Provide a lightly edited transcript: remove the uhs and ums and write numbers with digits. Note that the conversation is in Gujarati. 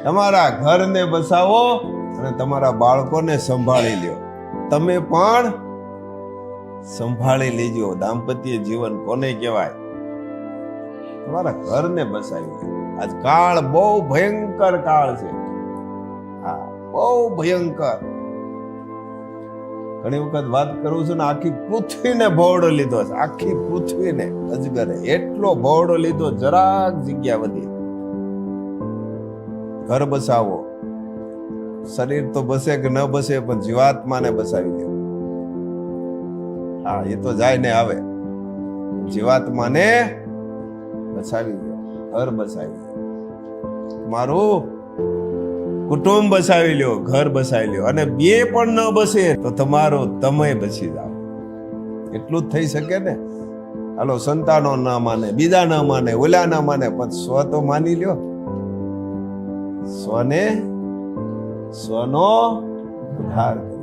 તમારા ઘરને બસાવો અને તમારા બાળકોને સંભાળી લ્યો. તમે પણ સંભાળી લેજો. દાંપત્ય જીવન કોને કહેવાય? તમારા ઘરને બસાવી લ્યો. આજ કાળ બહુ ભયંકર કાળ છે. હા, બહુ ભયંકર. ઘણી વખત વાત કરું છું ને, આખી પૃથ્વીને ભોળો લીધો છે. આખી પૃથ્વીને અજગરે એટલો ભોળો લીધો, જરાક જગ્યા વધી. ઘર બસાવો. શરીર તો બસે કે ન બસે, પણ જીવાત્માને બસાવી દે. હા, એ તો જાય ને આવે. જીવાત્માને બસાવી દે. ઘર બસાવી દે. મારું કુટુંબ બસાવી લ્યો, ઘર બસાવી લ્યો. અને બે પણ ન બસે તો તમારો તમે બસી જાઓ. એટલું જ થઈ શકે ને. હાલો, સંતાનો ન માને, બીજા ન માને, ઓલા ન માને, પણ સ્વ તો માની લ્યો. સ્વનો ઉદ્ધાર.